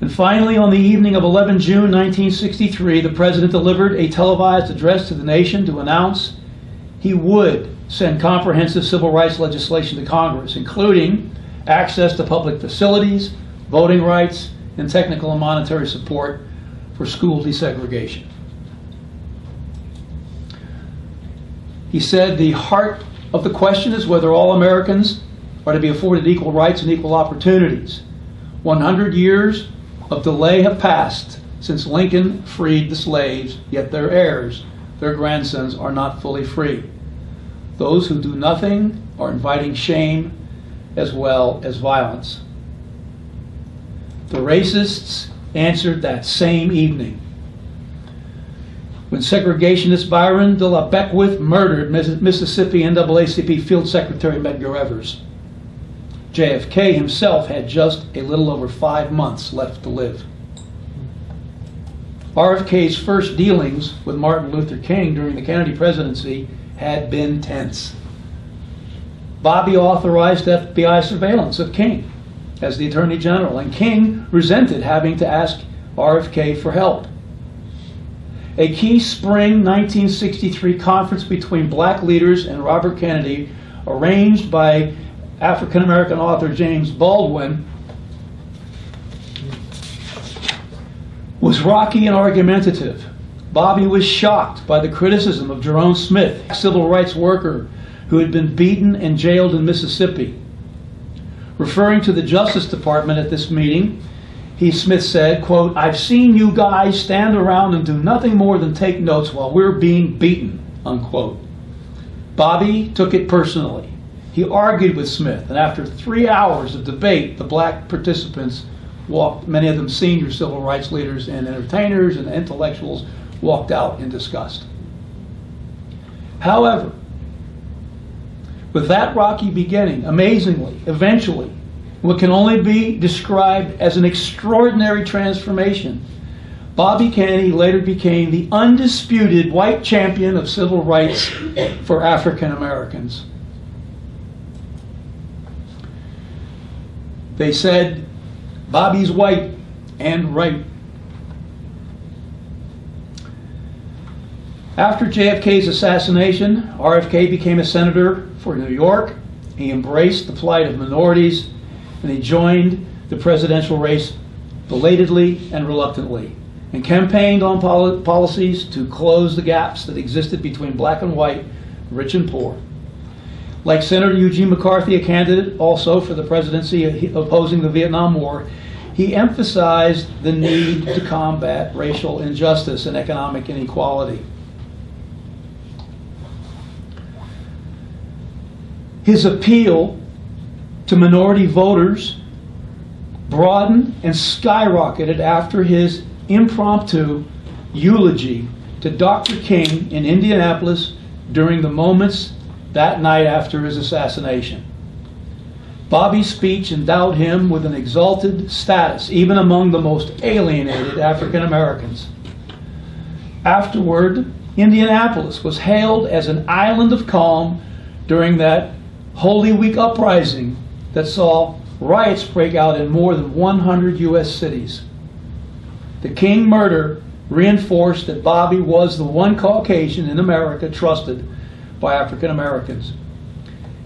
And finally, on the evening of 11 June 1963, the President delivered a televised address to the nation to announce he would send comprehensive civil rights legislation to Congress, including access to public facilities, voting rights, and technical and monetary support for school desegregation. He said the heart of the question is whether all Americans are to be afforded equal rights and equal opportunities. 100 years of delay have passed since Lincoln freed the slaves, yet their heirs, their grandsons, are not fully free. Those who do nothing are inviting shame as well as violence. The racists answered that same evening when segregationist Byron de la Beckwith murdered Mississippi NAACP Field Secretary Medgar Evers. JFK himself had just a little over 5 months left to live. RFK's first dealings with Martin Luther King during the Kennedy presidency had been tense. Bobby authorized FBI surveillance of King as the Attorney General, and King resented having to ask RFK for help. A key spring 1963 conference between black leaders and Robert Kennedy, arranged by African-American author James Baldwin, was rocky and argumentative. Bobby was shocked by the criticism of Jerome Smith, a civil rights worker who had been beaten and jailed in Mississippi. Referring to the Justice Department at this meeting, Smith said, quote, "I've seen you guys stand around and do nothing more than take notes while we're being beaten," unquote. Bobby took it personally. He argued with Smith, and after 3 hours of debate, the black participants walked, many of them senior civil rights leaders and entertainers and intellectuals, walked out in disgust. However, with that rocky beginning, amazingly, eventually, what can only be described as an extraordinary transformation, Bobby Kennedy later became the undisputed white champion of civil rights for African Americans. They said, Bobby's white and right. After JFK's assassination, RFK became a senator for New York. He embraced the plight of minorities, and he joined the presidential race belatedly and reluctantly, and campaigned on policies to close the gaps that existed between black and white, rich and poor. Like Senator Eugene McCarthy, a candidate also for the presidency opposing the Vietnam War, he emphasized the need to combat racial injustice and economic inequality. His appeal to minority voters broadened and skyrocketed after his impromptu eulogy to Dr. King in Indianapolis during the moments that night after his assassination. Bobby's speech endowed him with an exalted status, even among the most alienated African Americans. Afterward, Indianapolis was hailed as an island of calm during that Holy Week uprising that saw riots break out in more than 100 U.S. cities. The King murder reinforced that Bobby was the one Caucasian in America trusted by African Americans.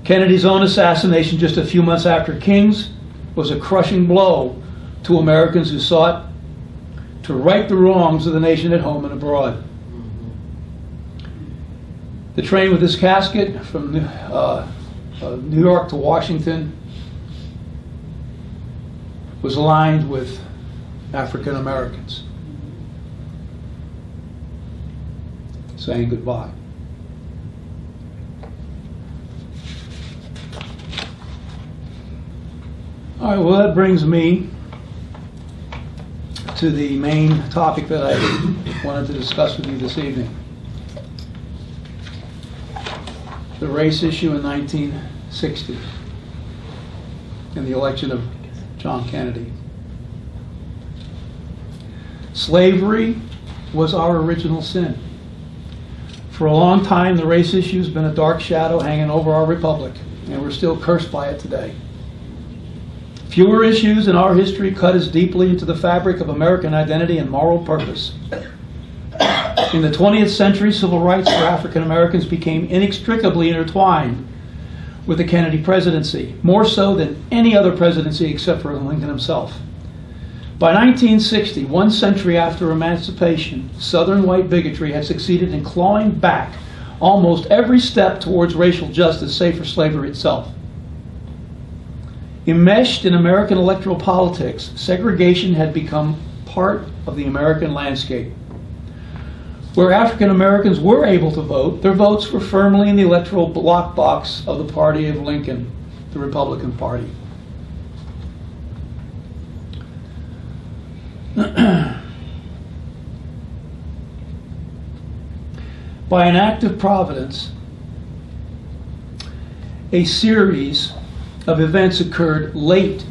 Kennedy's own assassination just a few months after King's was a crushing blow to Americans who sought to right the wrongs of the nation at home and abroad. The train with his casket from New York to Washington was lined with African Americans saying goodbye. All right, well, that brings me to the main topic that I wanted to discuss with you this evening. The race issue in 1960 and the election of John Kennedy. Slavery was our original sin. For a long time, the race issue has been a dark shadow hanging over our republic, and we're still cursed by it today. Fewer issues in our history cut as deeply into the fabric of American identity and moral purpose. In the 20th century, civil rights for African Americans became inextricably intertwined with the Kennedy presidency, more so than any other presidency except for Lincoln himself. By 1960, 1 century after emancipation, Southern white bigotry had succeeded in clawing back almost every step towards racial justice, save for slavery itself. Enmeshed in American electoral politics, segregation had become part of the American landscape. Where African Americans were able to vote, their votes were firmly in the electoral block box of the party of Lincoln, the Republican Party. By an act of providence, a series of events occurred late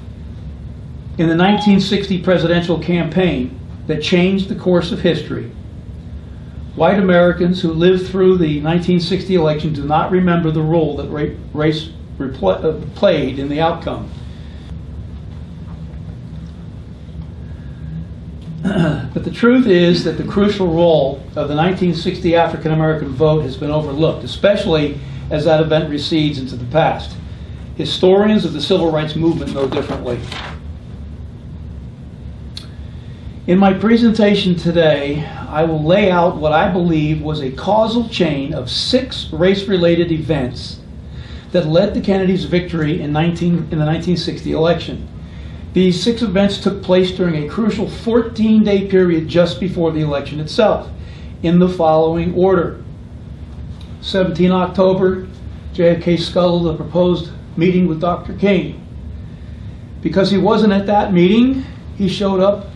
in the 1960 presidential campaign that changed the course of history. White Americans who lived through the 1960 election do not remember the role that race played in the outcome. But the truth is that the crucial role of the 1960 African American vote has been overlooked, especially as that event recedes into the past. Historians of the civil rights movement know differently. In my presentation today, I will lay out what I believe was a causal chain of 6 race-related events that led to Kennedy's victory in the 1960 election. These 6 events took place during a crucial 14-day period just before the election itself, in the following order. 17 October, JFK scuttled a proposed meeting with Dr. King. Because he wasn't at that meeting, he showed up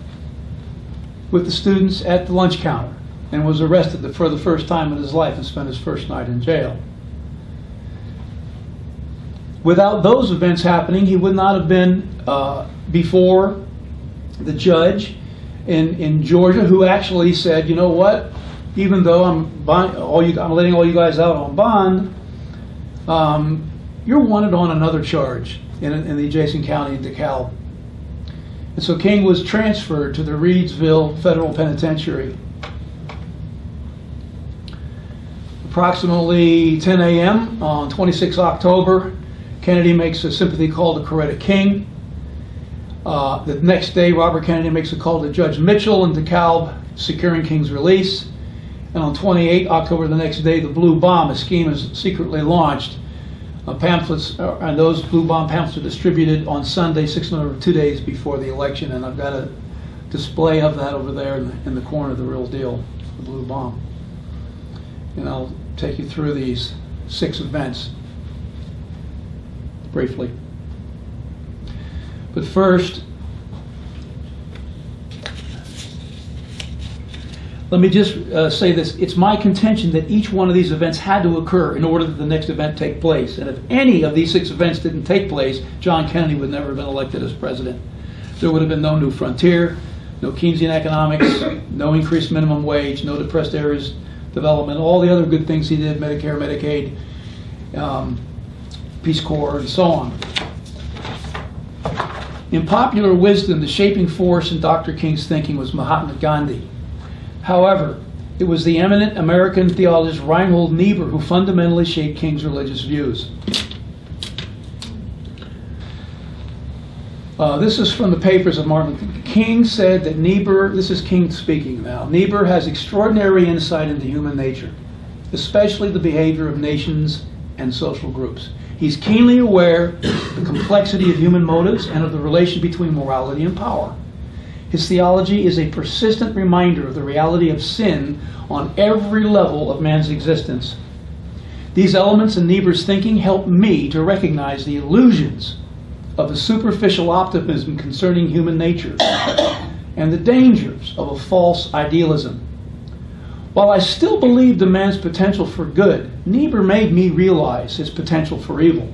with the students at the lunch counter and was arrested for the first time in his life and spent his first night in jail. Without those events happening, he would not have been before the judge in Georgia, who actually said, you know what, even though I'm letting all you guys out on bond, you're wanted on another charge in the adjacent county in DeKalb. And so King was transferred to the Reedsville Federal Penitentiary. Approximately 10 a.m. on 26 October, Kennedy makes a sympathy call to Coretta King. The next day, Robert Kennedy makes a call to Judge Mitchell in DeKalb, securing King's release. And on 28 October, the next day, the Blue Bomb, a scheme, is secretly launched. Pamphlets, and those blue bomb pamphlets are distributed on Sunday, 2 days before the election, and I've got a display of that over there in the corner, the real deal, the blue bomb. And I'll take you through these 6 events briefly. But first, let me just say this. It's my contention that each one of these events had to occur in order that the next event take place. And if any of these 6 events didn't take place, John Kennedy would never have been elected as president. There would have been no new frontier, no Keynesian economics, no increased minimum wage, no depressed areas development, all the other good things he did, Medicare, Medicaid, Peace Corps, and so on. In popular wisdom, the shaping force in Dr. King's thinking was Mahatma Gandhi. However, it was the eminent American theologist Reinhold Niebuhr who fundamentally shaped King's religious views. This is from the papers of Martin Luther King. King said that Niebuhr, this is King speaking now, Niebuhr has extraordinary insight into human nature, especially the behavior of nations and social groups. He's keenly aware of the complexity of human motives and of the relation between morality and power. His theology is a persistent reminder of the reality of sin on every level of man's existence. These elements in Niebuhr's thinking help me to recognize the illusions of the superficial optimism concerning human nature and the dangers of a false idealism. While I still believed the man's potential for good, Niebuhr made me realize his potential for evil.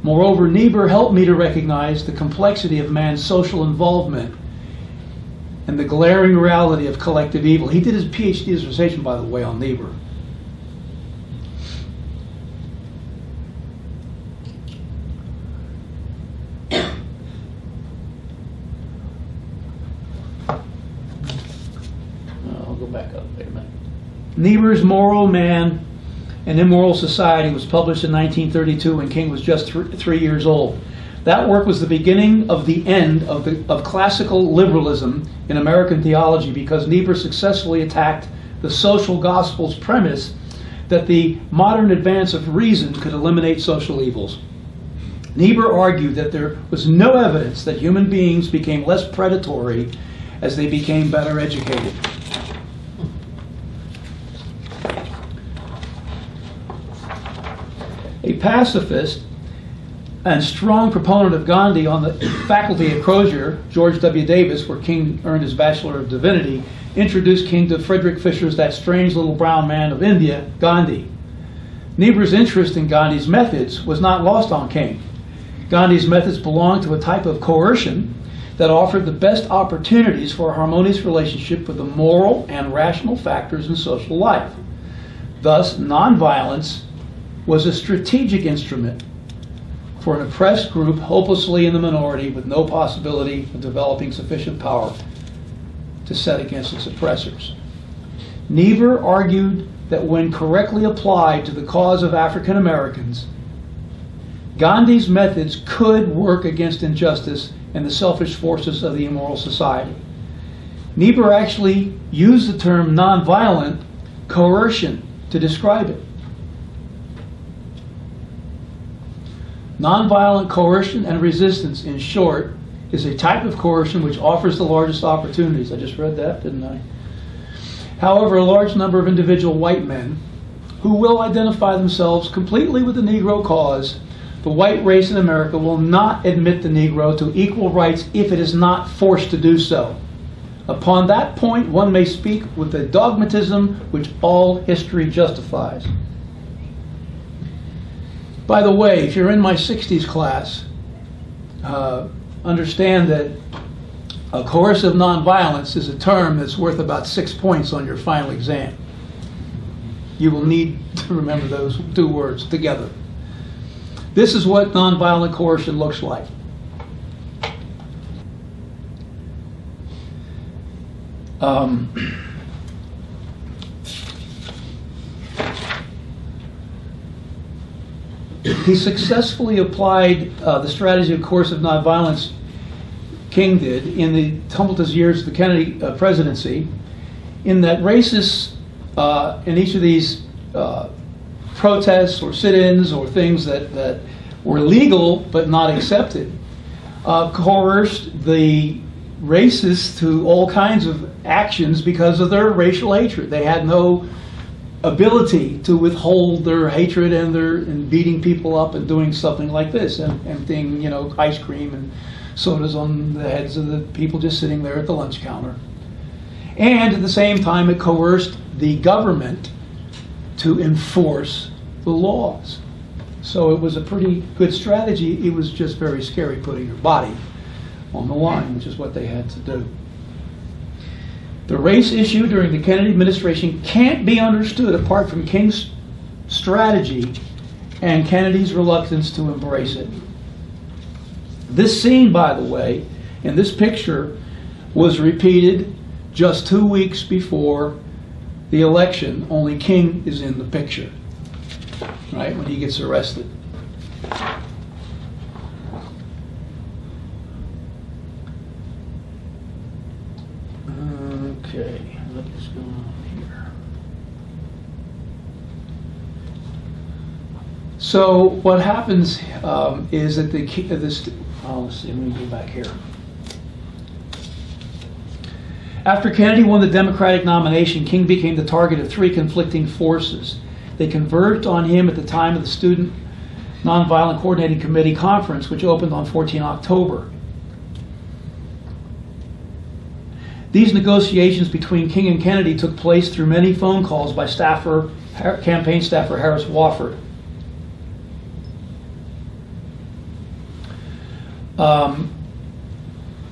Moreover, Niebuhr helped me to recognize the complexity of man's social involvement and the glaring reality of collective evil. He did his PhD dissertation, by the way, on Niebuhr. Niebuhr's Moral Man and Immoral Society was published in 1932 when King was just 3 years old. That work was the beginning of the end of classical liberalism in American theology, because Niebuhr successfully attacked the social gospel's premise that the modern advance of reason could eliminate social evils. Niebuhr argued that there was no evidence that human beings became less predatory as they became better educated. A pacifist and strong proponent of Gandhi on the faculty at Crozier, George W. Davis, where King earned his Bachelor of Divinity, introduced King to Friedrich Fischer's That Strange Little Brown Man of India, Gandhi. Niebuhr's interest in Gandhi's methods was not lost on King. Gandhi's methods belonged to a type of coercion that offered the best opportunities for a harmonious relationship with the moral and rational factors in social life. Thus, nonviolence was a strategic instrument for an oppressed group hopelessly in the minority with no possibility of developing sufficient power to set against its oppressors. Niebuhr argued that when correctly applied to the cause of African Americans, Gandhi's methods could work against injustice and the selfish forces of the immoral society. Niebuhr actually used the term nonviolent coercion to describe it. Nonviolent coercion and resistance, in short, is a type of coercion which offers the largest opportunities. I just read that, didn't I? However, a large number of individual white men who will identify themselves completely with the Negro cause, the white race in America, will not admit the Negro to equal rights if it is not forced to do so. Upon that point, one may speak with the dogmatism which all history justifies. By the way, if you're in my 60s class, understand that coercive nonviolence is a term that's worth about 6 points on your final exam. You will need to remember those two words together. This is what nonviolent coercion looks like. He successfully applied the strategy of coercive nonviolence, King did, in the tumultuous years of the Kennedy presidency, in that racists in each of these protests or sit-ins or things that were legal but not accepted, coerced the racists to all kinds of actions because of their racial hatred. They had no ability to withhold their hatred and beating people up and doing something like this and emptying, ice cream and sodas on the heads of the people just sitting there at the lunch counter. And at the same time, it coerced the government to enforce the laws. So it was a pretty good strategy. It was just very scary putting your body on the line, which is what they had to do. The race issue during the Kennedy administration can't be understood apart from King's strategy and Kennedy's reluctance to embrace it. This scene, by the way, in this picture, was repeated just 2 weeks before the election, only King is in the picture, right, when he gets arrested. Okay, what's going on here? So what happens is that let's see, let me go back here. After Kennedy won the Democratic nomination, King became the target of three conflicting forces. They converged on him at the time of the Student Nonviolent Coordinating Committee conference, which opened on 14 October. These negotiations between King and Kennedy took place through many phone calls by campaign staffer Harris Wofford.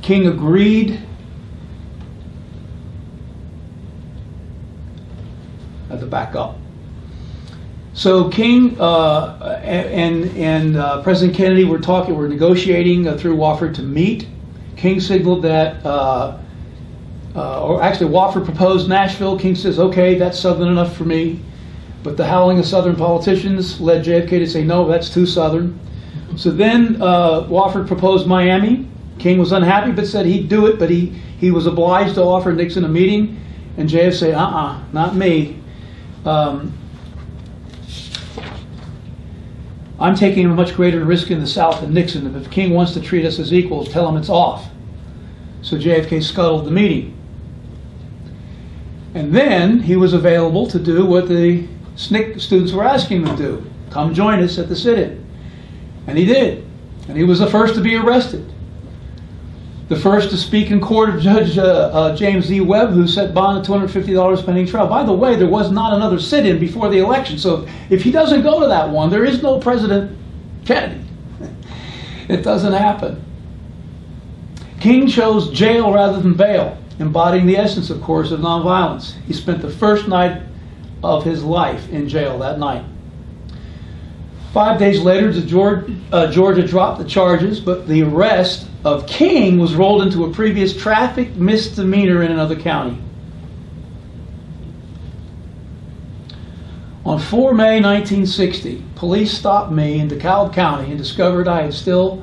King agreed. I have to back up. So King and President Kennedy were negotiating through Wofford to meet. King signaled that or actually Wofford proposed Nashville. King says, okay, that's Southern enough for me. But the howling of Southern politicians led JFK to say, no, that's too Southern. So then Wofford proposed Miami. King was unhappy but said he'd do it, but he was obliged to offer Nixon a meeting. And JF said, not me. I'm taking a much greater risk in the South than Nixon. If King wants to treat us as equals, tell him it's off. So JFK scuttled the meeting. And then he was available to do what the SNCC students were asking him to do. Come join us at the sit-in. And he did. And he was the first to be arrested. The first to speak in court of Judge James E. Webb, who set bond at $250 pending trial. By the way, there was not another sit-in before the election, so if he doesn't go to that one, there is no President Kennedy. It doesn't happen. King chose jail rather than bail, embodying the essence, of course, of nonviolence. He spent the first night of his life in jail that night. 5 days later, Georgia dropped the charges, but the arrest of King was rolled into a previous traffic misdemeanor in another county. On 4 May 1960, police stopped me in DeKalb County and discovered I still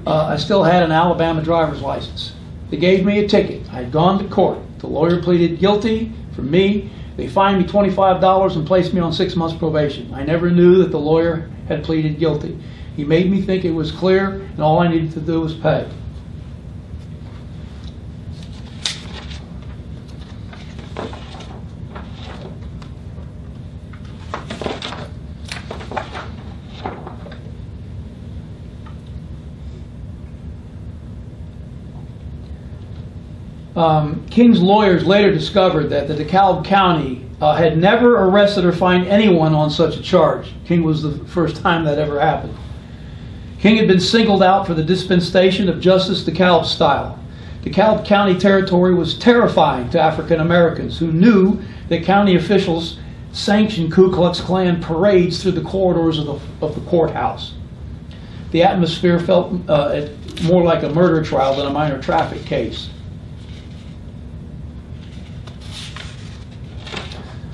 had an Alabama driver's license. They gave me a ticket. I had gone to court. The lawyer pleaded guilty for me. They fined me $25 and placed me on 6 months probation. I never knew that the lawyer had pleaded guilty. He made me think it was clear, and all I needed to do was pay. King's lawyers later discovered that the DeKalb County had never arrested or fined anyone on such a charge. King was the first time that ever happened. King had been singled out for the dispensation of justice DeKalb style. DeKalb County territory was terrifying to African Americans who knew that county officials sanctioned Ku Klux Klan parades through the corridors of the courthouse. The atmosphere felt more like a murder trial than a minor traffic case.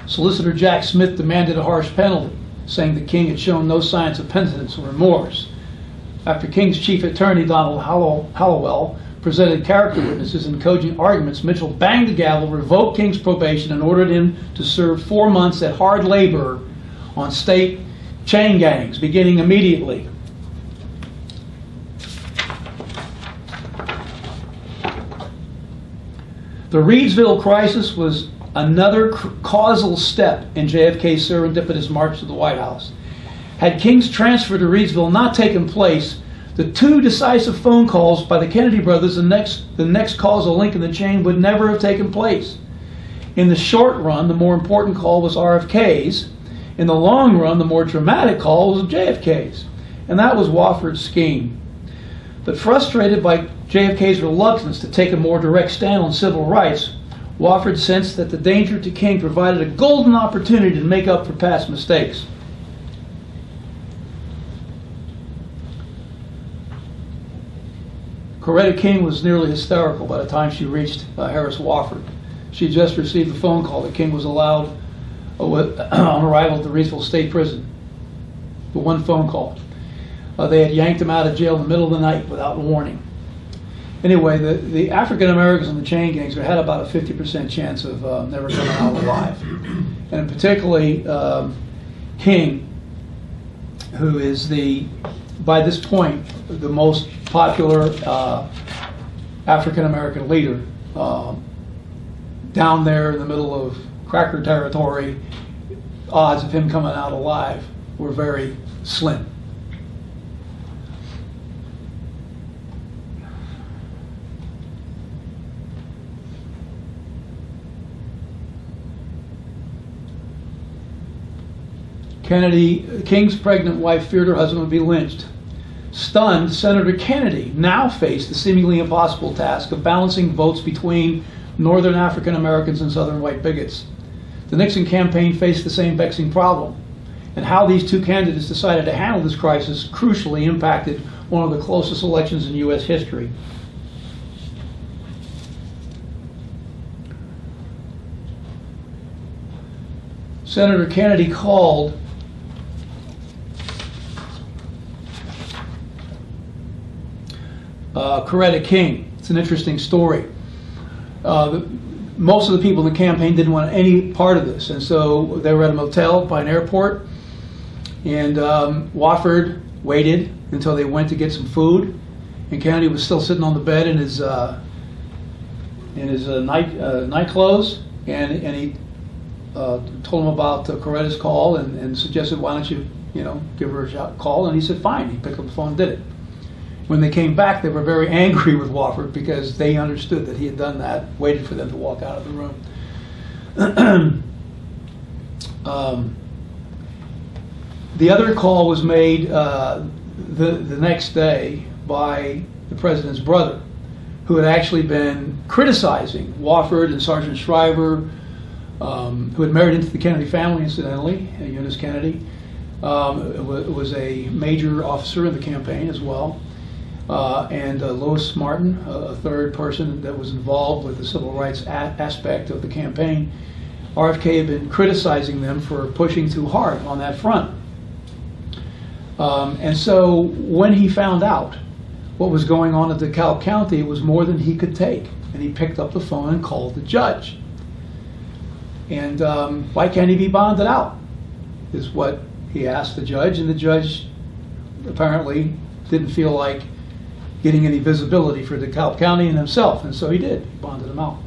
Solicitor Jack Smith demanded a harsh penalty, saying that King had shown no signs of penitence or remorse. After King's chief attorney, Donald Hallowell, presented character witnesses and cogent arguments, Mitchell banged the gavel, revoked King's probation, and ordered him to serve 4 months at hard labor on state chain gangs, beginning immediately. The Reidsville crisis was another causal step in JFK's serendipitous march to the White House. Had King's transfer to Reidsville not taken place, the 2 decisive phone calls by the Kennedy brothers, the next causal link in the chain, would never have taken place. In the short run, the more important call was RFK's. In the long run, the more dramatic call was JFK's. And that was Wofford's scheme. But frustrated by JFK's reluctance to take a more direct stand on civil rights, Wofford sensed that the danger to King provided a golden opportunity to make up for past mistakes. Coretta King was nearly hysterical by the time she reached Harris Wofford. She had just received a phone call that King was allowed on arrival at the Reidsville State Prison. The one phone call. They had yanked him out of jail in the middle of the night without warning. Anyway, the African Americans in the chain gangs had about a 50% chance of never coming out alive. And particularly King, who is by this point, the most popular African American leader down there in the middle of cracker territory. Odds of him coming out alive were very slim. King's pregnant wife feared her husband would be lynched. Stunned, Senator Kennedy now faced the seemingly impossible task of balancing votes between Northern African Americans and Southern white bigots. The Nixon campaign faced the same vexing problem, and how these 2 candidates decided to handle this crisis crucially impacted one of the closest elections in U.S. history. Senator Kennedy called Coretta King. It's an interesting story. Most of the people in the campaign didn't want any part of this, and so they were at a motel by an airport, and Wofford waited until they went to get some food, and Kennedy was still sitting on the bed in his night clothes, and he told him about Coretta's call and suggested, why don't you give her a call, and he said fine. He picked up the phone and did it. When they came back, they were very angry with Wofford because they understood that he had done that, waited for them to walk out of the room. The other call was made the next day by the president's brother, who had actually been criticizing Wofford and Sergeant Shriver, who had married into the Kennedy family, incidentally, Eunice Kennedy, was a major officer in the campaign as well. And Lois Martin, a third person that was involved with the civil rights aspect of the campaign. RFK had been criticizing them for pushing too hard on that front. And so when he found out what was going on at DeKalb County, it was more than he could take. And he picked up the phone and called the judge. And why can't he be bonded out, is what he asked the judge. And the judge apparently didn't feel like getting any visibility for DeKalb County and himself, and so he did. He bonded him out.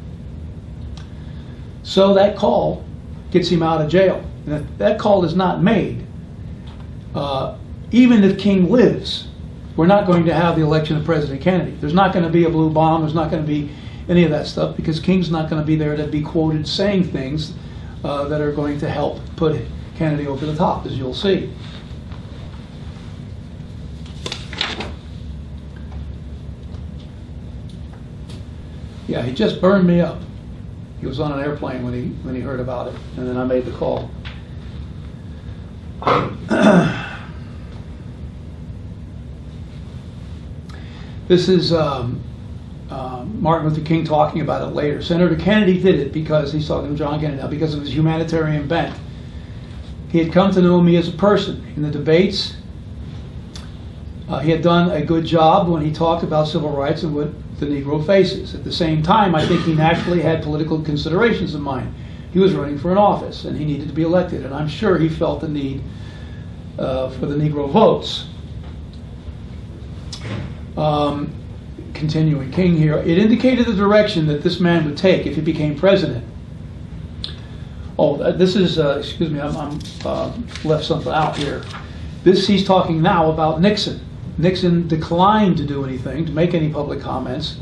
So that call gets him out of jail. And if that call is not made, even if King lives, we're not going to have the election of President Kennedy. There's not going to be a blue bomb. There's not going to be any of that stuff, because King's not going to be there to be quoted saying things that are going to help put Kennedy over the top, as you'll see. Yeah, he just burned me up. He was on an airplane when he heard about it, and then I made the call. This is Martin Luther King talking about it later. Senator Kennedy did it because, he's talking to John Kennedy now, because of his humanitarian bent. He had come to know me as a person. In the debates, he had done a good job when he talked about civil rights and what the Negro faces. At the same time, I think he naturally had political considerations in mind. He was running for an office, and he needed to be elected, and I'm sure he felt the need for the Negro votes. Continuing, King here, it indicated the direction that this man would take if he became president. Oh, this is, excuse me, I'm left something out here. He's talking now about Nixon. Nixon declined to do anything, to make any public comments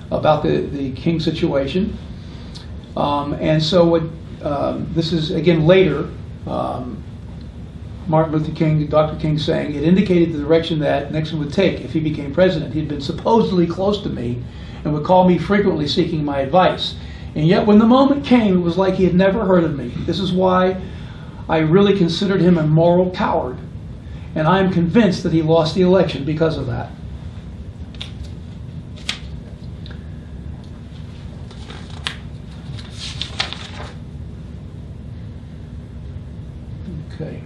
about the King situation. And so this is, again, later, Martin Luther King, Dr. King saying, it indicated the direction that Nixon would take if he became president. He'd been supposedly close to me and would call me frequently seeking my advice. And yet when the moment came, it was like he had never heard of me. This is why I really considered him a moral coward. And I am convinced that he lost the election because of that. Okay.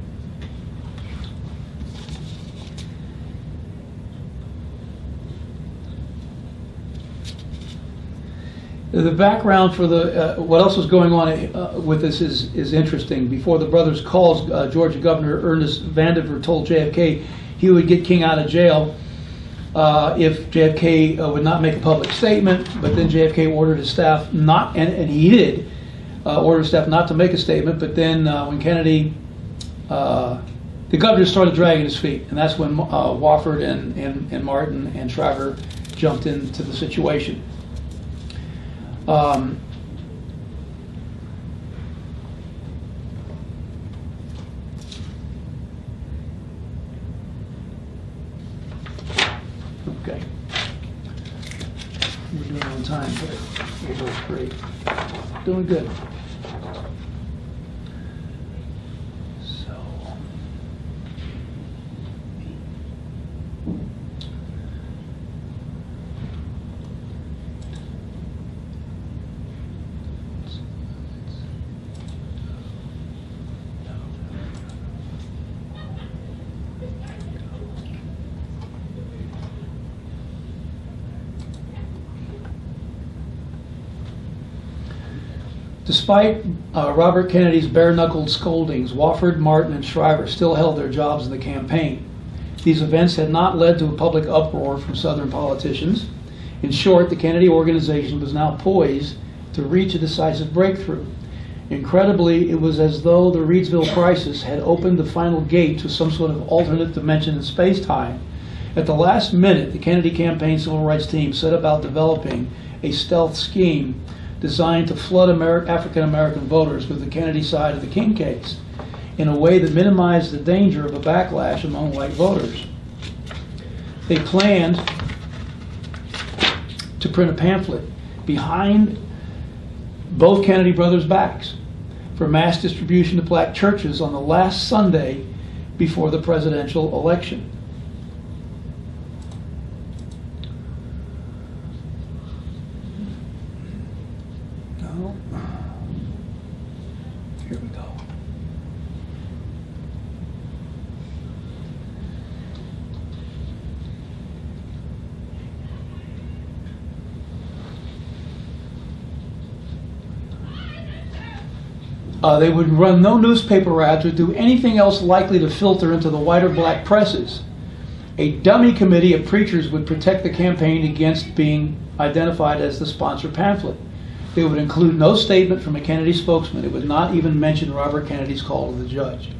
The background for the what else was going on with this is interesting. Before the brothers' calls, Georgia Governor Ernest Vandiver told JFK he would get King out of jail if JFK would not make a public statement. But then JFK ordered his staff not, and he did order his staff not to make a statement. But then when Kennedy, the governor started dragging his feet, and that's when Wofford and Martin and Shriver jumped into the situation. Okay. We're doing on time, but we're both great. Doing good. Despite Robert Kennedy's bare-knuckled scoldings, Wofford, Martin, and Shriver still held their jobs in the campaign. These events had not led to a public uproar from Southern politicians. In short, the Kennedy organization was now poised to reach a decisive breakthrough. Incredibly, it was as though the Reidsville crisis had opened the final gate to some sort of alternate dimension in space-time. At the last minute, the Kennedy campaign civil rights team set about developing a stealth scheme designed to flood African-American voters with the Kennedy side of the King case in a way that minimized the danger of a backlash among white voters. They planned to print a pamphlet behind both Kennedy brothers' backs for mass distribution to black churches on the last Sunday before the presidential election. Here we go. They would run no newspaper ads or do anything else likely to filter into the white or black presses. A dummy committee of preachers would protect the campaign against being identified as the sponsor pamphlet. They would include no statement from a Kennedy spokesman. It would not even mention Robert Kennedy's call to the judge.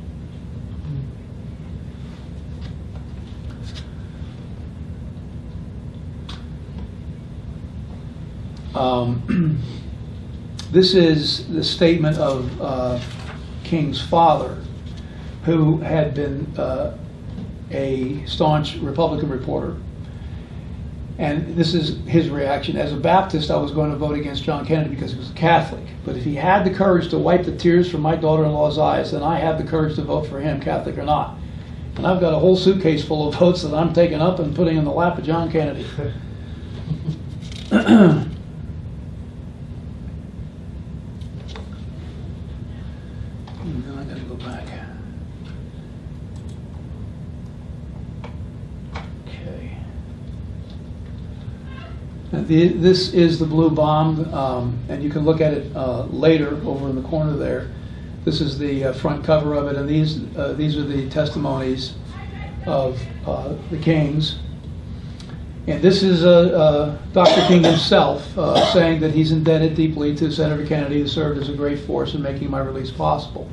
This is the statement of King's father, who had been a staunch Republican reporter. And this is his reaction. As a Baptist, I was going to vote against John Kennedy because he was a Catholic. But if he had the courage to wipe the tears from my daughter-in-law's eyes, then I have the courage to vote for him, Catholic or not. And I've got a whole suitcase full of votes that I'm taking up and putting in the lap of John Kennedy. Now I got to go back. Okay. This is the blue bomb, and you can look at it later over in the corner there. This is the front cover of it, and these are the testimonies of the Kings. And this is Dr. King himself saying that he's indebted deeply to Senator Kennedy, who served as a great force in making my release possible.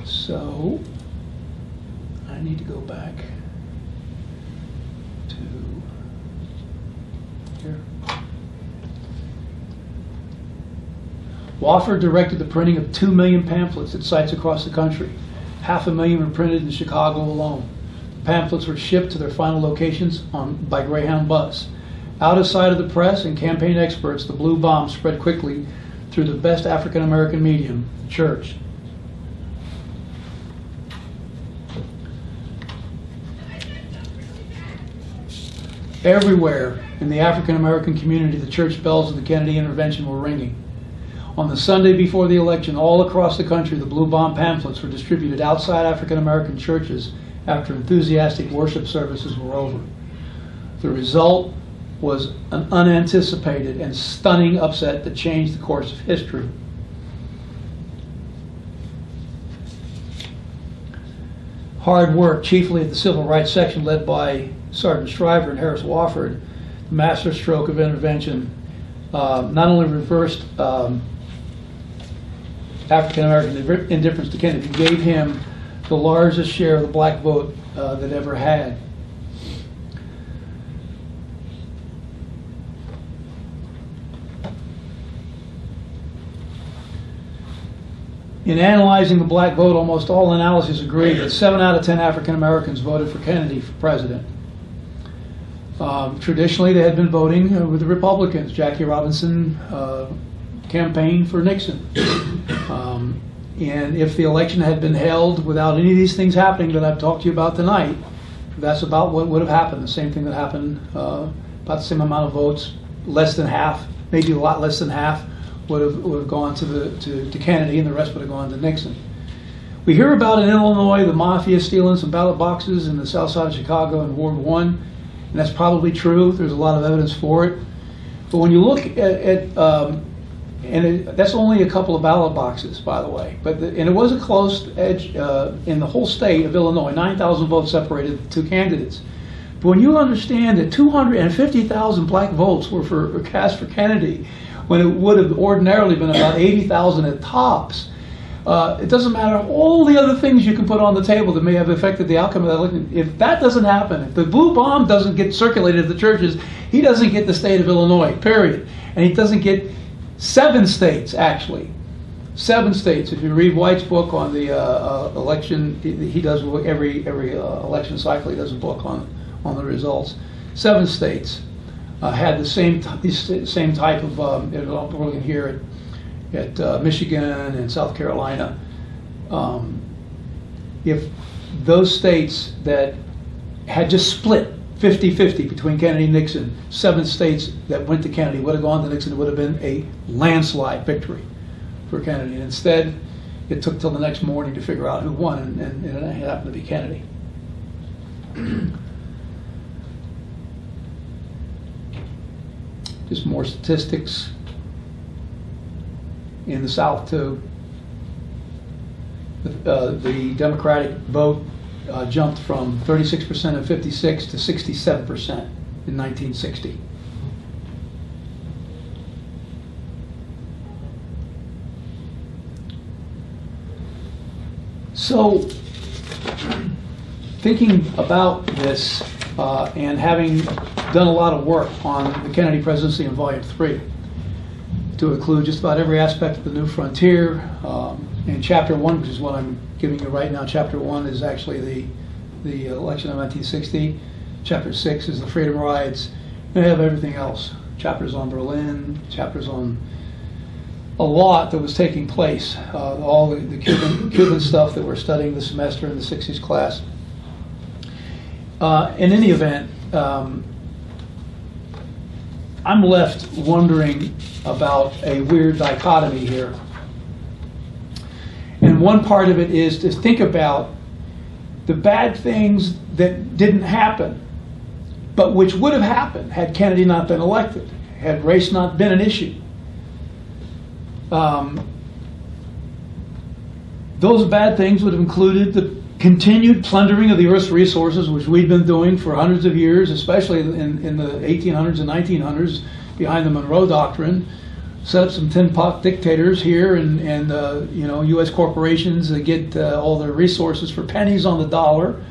So I need to go back to here. Wofford directed the printing of 2 million pamphlets at sites across the country. 500,000 were printed in Chicago alone. The pamphlets were shipped to their final locations by Greyhound bus. Out of sight of the press and campaign experts, the blue bomb spread quickly through the best African American medium, the church. Everywhere in the African American community, the church bells of the Kennedy intervention were ringing. On the Sunday before the election, all across the country, the blue bomb pamphlets were distributed outside African American churches after enthusiastic worship services were over. The result was an unanticipated and stunning upset that changed the course of history. Hard work, chiefly at the Civil Rights Section led by Sergeant Shriver and Harris Wofford, the master stroke of intervention, not only reversed African American indifference to Kennedy, gave him the largest share of the black vote that ever had. In analyzing the black vote, almost all analyses agree that 7 out of 10 African Americans voted for Kennedy for president. Traditionally, they had been voting with the Republicans. Jackie Robinson campaigned for Nixon. And if the election had been held without any of these things happening that I've talked to you about tonight, that's about what would have happened. The same thing that happened, about the same amount of votes, less than half, maybe a lot less than half, would have gone to Kennedy, and the rest would have gone to Nixon. We hear about in Illinois the mafia stealing some ballot boxes in the south side of Chicago in Ward 1, and that's probably true. There's a lot of evidence for it. But when you look that's only a couple of ballot boxes, by the way. And it was a close edge in the whole state of Illinois. 9,000 votes separated the two candidates. But when you understand that 250,000 black votes were cast for Kennedy, when it would have ordinarily been about 80,000 at tops, it doesn't matter all the other things you can put on the table that may have affected the outcome of that election. If that doesn't happen, if the blue bomb doesn't get circulated at the churches, he doesn't get the state of Illinois, period. And he doesn't get 7 states, actually. 7 states. If you read White's book on the election, he does every election cycle, he does a book on the results. 7 states had the same type of, we're looking here at Michigan and South Carolina. If those states that had just split 50-50 between Kennedy and Nixon, 7 states that went to Kennedy would have gone to Nixon, it would have been a landslide victory for Kennedy. And instead, it took till the next morning to figure out who won, and it happened to be Kennedy. Just more statistics in the South too. The Democratic vote jumped from 36% in '56 to 67% in 1960. So, thinking about this and having done a lot of work on the Kennedy presidency in Volume 3, to include just about every aspect of the New Frontier. In Chapter 1, which is what I'm giving you right now, Chapter 1 is actually the election of 1960. Chapter 6 is the Freedom Rides. And we have everything else. Chapters on Berlin, chapters on a lot that was taking place. All the Cuban stuff that we're studying this semester in the 60s class. In any event, I'm left wondering about a weird dichotomy here. And one part of it is to think about the bad things that didn't happen, but which would have happened had Kennedy not been elected, had race not been an issue. Those bad things would have included the continued plundering of the Earth's resources, which we've been doing for hundreds of years, especially in the 1800s and 1900s, behind the Monroe Doctrine. Set up some tin pot dictators here, and U.S. corporations that get all their resources for pennies on the dollar,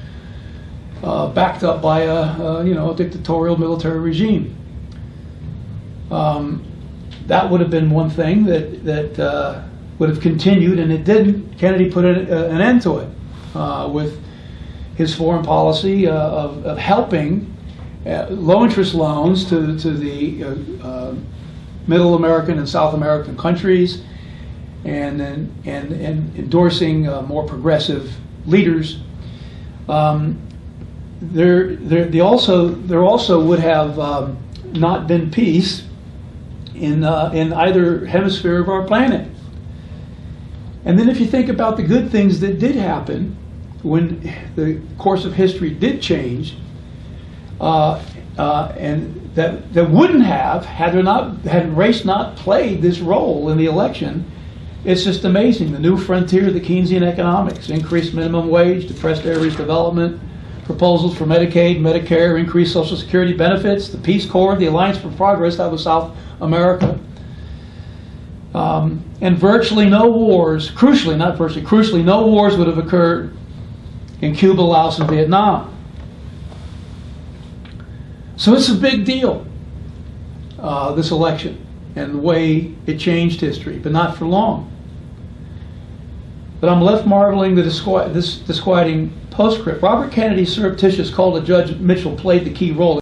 backed up by a dictatorial military regime. That would have been one thing that would have continued, and it didn't. Kennedy put an end to it with his foreign policy of helping low-interest loans to the Middle American and South American countries, and endorsing more progressive leaders. There also would have not been peace in either hemisphere of our planet. And then if you think about the good things that did happen when the course of history did change, and that wouldn't have had race not played this role in the election, it's just amazing. The New Frontier, the Keynesian economics, increased minimum wage, depressed areas development, proposals for Medicaid, Medicare, increased Social Security benefits, the Peace Corps, the Alliance for Progress, that was South America. And virtually no wars, crucially no wars would have occurred in Cuba, Laos, and Vietnam. So it's a big deal, this election, and the way it changed history, but not for long. But I'm left marveling this disquieting postscript. Robert Kennedy, surreptitious, called a Judge Mitchell played the key role.